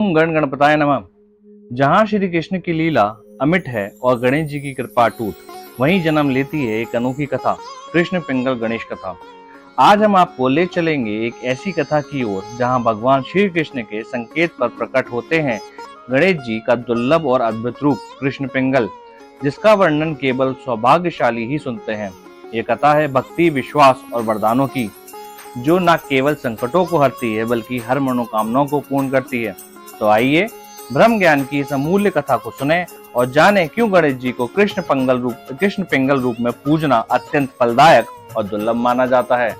ओम गण गणपताय नमः। जहाँ श्री कृष्ण की लीला अमिट है और गणेश जी की कृपा टूट, वहीं जन्म लेती है एक अनोखी कथा, कृष्ण पिंगल गणेश कथा। आज हम आपको ले चलेंगे एक ऐसी कथा की ओर जहाँ भगवान श्री कृष्ण के संकेत पर प्रकट होते हैं गणेश जी का दुर्लभ और अद्भुत रूप कृष्ण पिंगल, जिसका वर्णन केवल सौभाग्यशाली ही सुनते हैं। ये कथा है भक्ति, विश्वास और वरदानों की, जो न केवल संकटों को हरती है बल्कि हर मनोकामनाओं को पूर्ण करती है। तो आइए ब्रह्म ज्ञान की इस अमूल्य कथा को सुने और जाने क्यों गणेश जी को कृष्ण पिंगल रूप में पूजना अत्यंत फलदायक और दुर्लभ माना जाता है।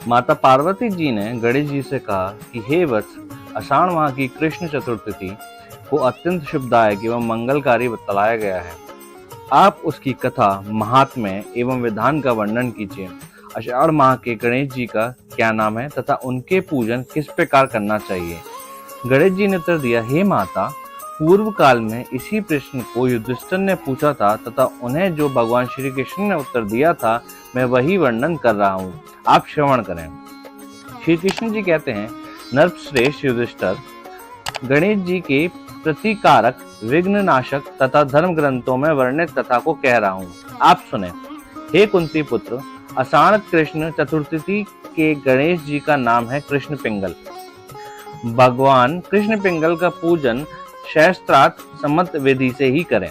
माता पार्वती जी ने गणेश जी से कहा कि हे वत्स, आषाढ़ माह की कृष्ण चतुर्थी को अत्यंत शुभदायक एवं मंगलकारी बतलाया गया है। आप उसकी कथा, महात्म्य एवं विधान का वर्णन कीजिए। आषाढ़ माह के गणेश जी का क्या नाम है तथा उनके पूजन किस प्रकार करना चाहिए। गणेश जी ने उत्तर दिया, हे माता, पूर्व काल में इसी प्रश्न को युधिष्ठिर ने पूछा था तथा उन्हें जो भगवान श्री कृष्ण ने उत्तर दिया था, मैं वही वर्णन कर रहा हूँ, आप श्रवण करें। श्री कृष्ण जी कहते हैं, नरश्रेष्ठ युधिष्ठिर, गणेश जी के प्रतिकारक, विघ्न नाशक तथा धर्म ग्रंथों में वर्णित कथा को कह रहा हूँ, आप सुने। हे कुंती पुत्र, आषाढ़ कृष्ण चतुर्थी के गणेश जी का नाम है कृष्ण पिंगल। भगवान कृष्ण पिंगल का पूजन शास्त्रार्थ सम्मत विधि से ही करें।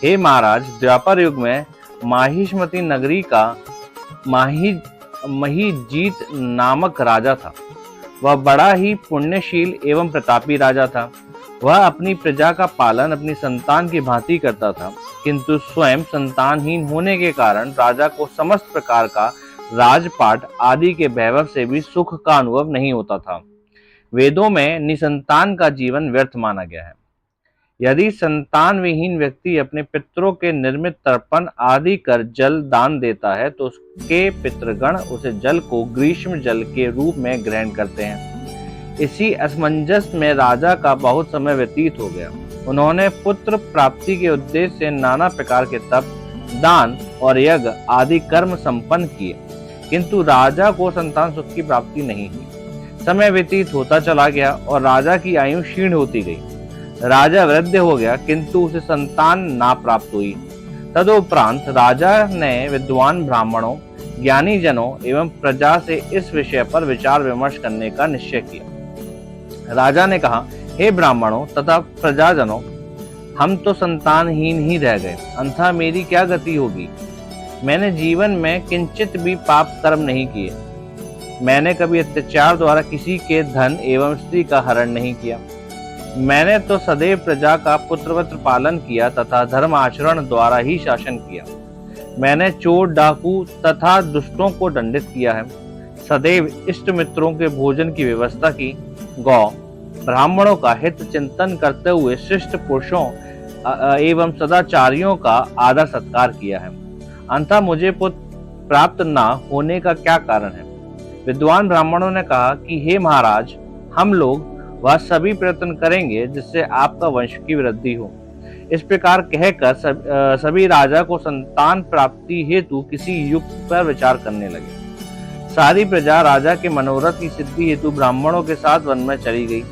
हे महाराज, द्वापर युग में माहिष्मती नगरी का महीजीत नामक राजा था। वह बड़ा ही पुण्यशील एवं प्रतापी राजा था। वह अपनी प्रजा का पालन अपनी संतान की भांति करता था, किंतु स्वयं संतानहीन होने के कारण राजा को समस्त प्रकार का राजपाट आदि के वैभव से भी सुख का अनुभव नहीं होता था। वेदों में निसंतान का जीवन व्यर्थ माना गया है। यदि संतान विहीन व्यक्ति अपने पितरों के निर्मित तर्पण आदि कर जल दान देता है तो उसके पितृगण उसे जल को ग्रीष्म जल के रूप में ग्रहण करते हैं। इसी असमंजस में राजा का बहुत समय व्यतीत हो गया। उन्होंने पुत्र प्राप्ति के उद्देश्य से नाना प्रकार के तप, दान और यज्ञ आदि कर्म संपन्न किए, किंतु राजा को संतान सुख की प्राप्ति नहीं हुई। समय व्यतीत होता चला गया और राजा की आयु क्षीण होती गई। राजा वृद्ध हो गया, किंतु उसे संतान ना प्राप्त हुई। तदुपरांत राजा ने विद्वान ब्राह्मणों, ज्ञानी जनों एवं प्रजा से इस विषय पर विचार विमर्श करने का निश्चय किया। राजा ने कहा, हे ब्राह्मणों तथा प्रजाजनों, हम तो संतानहीन ही रह गए, अंततः मेरी क्या गति होगी। मैंने जीवन में किंचित भी पाप कर्म नहीं किए। मैंने कभी अत्याचार द्वारा किसी के धन एवं स्त्री का हरण नहीं किया। मैंने तो सदैव प्रजा का पुत्रवत पालन किया तथा धर्म आचरण द्वारा ही शासन किया। मैंने चोर, डाकू तथा दुष्टों को दंडित किया है। सदैव इष्ट मित्रों के भोजन की व्यवस्था की। गौ ब्राह्मणों का हित चिंतन करते हुए शिष्ट पुरुषों एवं सदाचारियों का आदर सत्कार किया है। अंततः मुझे पुत्र प्राप्त न होने का क्या कारण है। विद्वान ब्राह्मणों ने कहा कि हे महाराज, हम लोग वह सभी प्रयत्न करेंगे जिससे आपका वंश की वृद्धि हो। इस प्रकार कहकर सभी राजा को संतान प्राप्ति हेतु किसी युक्ति पर विचार करने लगे। सारी प्रजा राजा के मनोरथ की सिद्धि हेतु ब्राह्मणों के साथ वन में चली गई।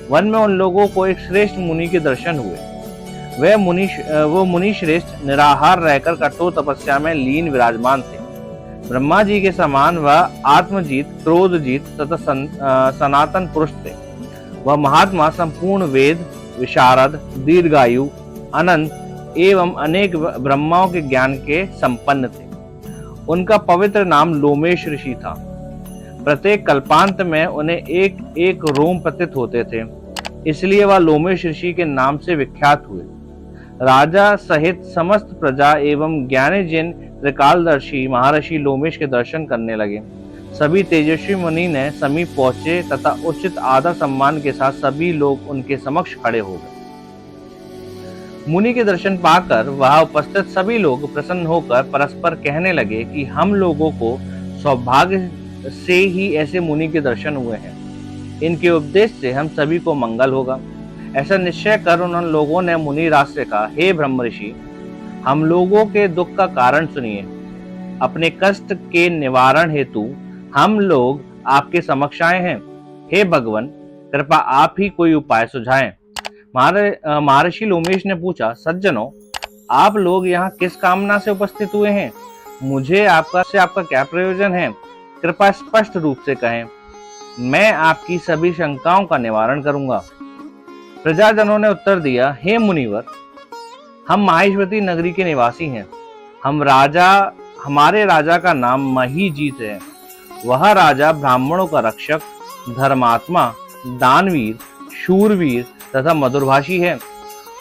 वन में उन लोगों को एक श्रेष्ठ मुनि के दर्शन हुए। वो मुनि श्रेष्ठ निराहार रहकर कठोर तपस्या में लीन विराजमान थे। ब्रह्मा जी के समान वह आत्मजीत, क्रोधजीत तथा सनातन पुरुष थे। वह महात्मा संपूर्ण वेद विशारद, दीर्घायु, अनंत एवं अनेक ब्रह्माओं के ज्ञान के संपन्न थे। उनका पवित्र नाम लोमेश ऋषि था। प्रत्येक कल्पांत में उन्हें एक एक रोम प्रतीत होते थे, इसलिए वह लोमेश ऋषि के नाम से विख्यात हुए। राजा सहित समस्त प्रजा एवं ज्ञानी जन त्रिकालदर्शी महर्षि लोमेश के दर्शन करने लगे। सभी तेजस्वी मुनि ने समीप पहुंचे तथा उचित आदर सम्मान के साथ सभी लोग उनके समक्ष खड़े हो गए। मुनि के दर्शन पाकर वहां उपस्थित सभी लोग प्रसन्न होकर परस्पर कहने लगे कि हम लोगों को सौभाग्य से ही ऐसे मुनि के दर्शन हुए हैं। इनके उपदेश से हम सभी को मंगल होगा। ऐसा निश्चय कर उन लोगों ने मुनि राज से कहा, हे ब्रह्म ऋषि, हम लोगों के दुख का कारण सुनिए। अपने कष्ट के निवारण हेतु हम लोग आपके समक्ष आए हैं। हे भगवान, कृपा आप ही कोई उपाय सुझाएं। महर्षि लोमेश ने पूछा, सज्जनों, आप लोग यहाँ किस कामना से उपस्थित हुए हैं? मुझे आपका क्या प्रयोजन है? कृपया स्पष्ट रूप से कहें, मैं आपकी सभी शंकाओं का निवारण करूंगा। प्रजाजनों ने उत्तर दिया, हे मुनिवर, हम माहेश्वती नगरी के निवासी हैं। हमारे राजा का नाम महीजीत है। वह राजा ब्राह्मणों का रक्षक, धर्मात्मा, दानवीर, शूरवीर तथा मधुरभाषी है।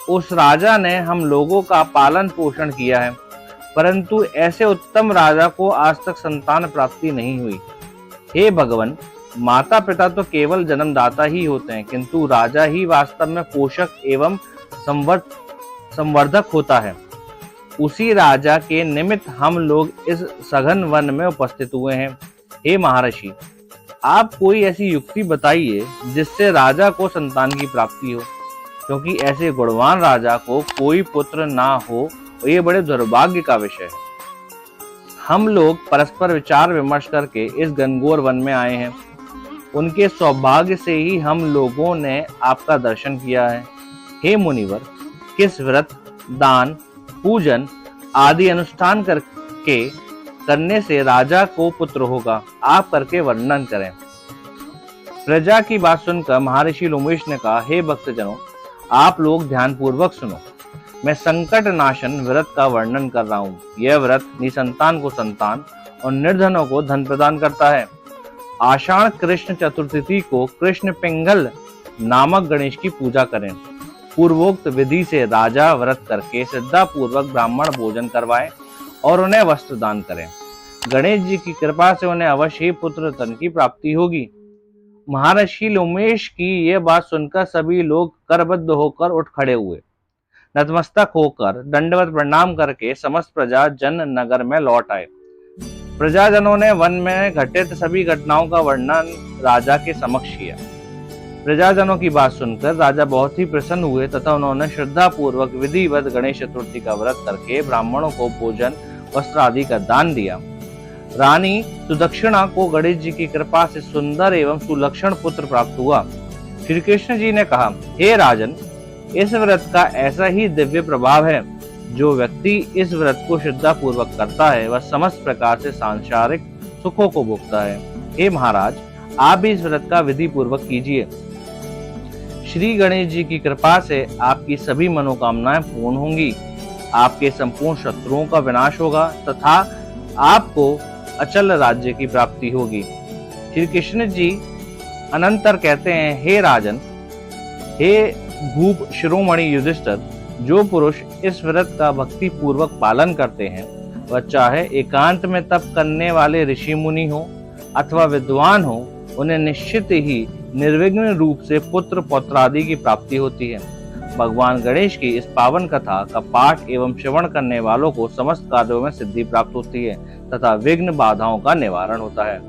उस राजा ने हम लोगों का पालन पोषण किया है, परंतु ऐसे उत्तम राजा को आज तक संतान प्राप्ति नहीं हुई। हे भगवान, माता पिता तो केवल जन्मदाता ही होते हैं, किंतु राजा ही वास्तव में पोषक एवं संवर्धक होता है। उसी राजा के निमित्त हम लोग इस सघन वन में उपस्थित हुए हैं। हे महर्षि, आप कोई ऐसी युक्ति बताइए जिससे राजा को संतान की प्राप्ति हो, क्योंकि ऐसे गुणवान राजा को कोई पुत्र ना हो, ये बड़े दुर्भाग्य का विषय है। हम लोग परस्पर विचार विमर्श करके इस घनघोर वन में आए हैं। उनके सौभाग्य से ही हम लोगों ने आपका दर्शन किया है। हे मुनिवर, किस व्रत, दान, पूजन आदि अनुष्ठान करने से राजा को पुत्र होगा, आप करके वर्णन करें। प्रजा की बात सुनकर महर्षि लोमेश ने कहा, हे भक्तजनों, आप लोग ध्यान पूर्वक सुनो। मैं संकट नाशन व्रत का वर्णन कर रहा हूँ। यह व्रत निसंतान को संतान और निर्धनों को धन प्रदान करता है। आषाढ़ कृष्ण चतुर्थी को कृष्ण पिंगल नामक गणेश की पूजा करें। पूर्वोक्त विधि से राजा व्रत करके श्रद्धा पूर्वक ब्राह्मण भोजन करवाएं और उन्हें वस्त्र दान करें। गणेश जी की कृपा से उन्हें अवश्य ही पुत्र धन की प्राप्ति होगी। महर्षि लोमेश की यह बात सुनकर सभी लोग करबद्ध होकर उठ खड़े हुए। नतमस्तक होकर दंडवत प्रणाम करके समस्त प्रजा जन नगर में लौट आए। प्रजाजनों ने वन में घटित सभी घटनाओं का वर्णन राजा के समक्ष किया। प्रजाजनों की बात सुनकर राजा बहुत ही प्रसन्न हुए तथा उन्होंने श्रद्धा पूर्वक विधिवत गणेश चतुर्थी का व्रत करके ब्राह्मणों को भोजन, वस्त्र आदि का दान दिया। रानी सुदक्षिणा को गणेश जी की कृपा से सुंदर एवं सुलक्षण पुत्र प्राप्त हुआ। श्री कृष्ण जी ने कहा, हे राजन, इस व्रत का ऐसा ही दिव्य प्रभाव है। जो व्यक्ति इस व्रत को श्रद्धा पूर्वक करता है वह समस्त प्रकार से सांसारिक सुखों को भोगता है। हे महाराज, आप भी इस व्रत का विधि पूर्वक कीजिए। श्री गणेश जी की कृपा से आपकी सभी मनोकामनाएं पूर्ण होंगी। आपके संपूर्ण शत्रुओं का विनाश होगा तथा आपको अचल राज्य की प्राप्ति होगी। श्री कृष्ण जी अनंतर कहते हैं, हे राजन, हे भूप शिरोमणि युधिष्ठिर, जो पुरुष इस व्रत का भक्ति पूर्वक पालन करते हैं वह चाहे एकांत में तप करने वाले ऋषि मुनि हो अथवा विद्वान हो, उन्हें निश्चित ही निर्विघ्न रूप से पुत्र पौत्रादि की प्राप्ति होती है। भगवान गणेश की इस पावन कथा का पाठ एवं श्रवण करने वालों को समस्त कार्यों में सिद्धि प्राप्त होती है तथा विघ्न बाधाओं का निवारण होता है।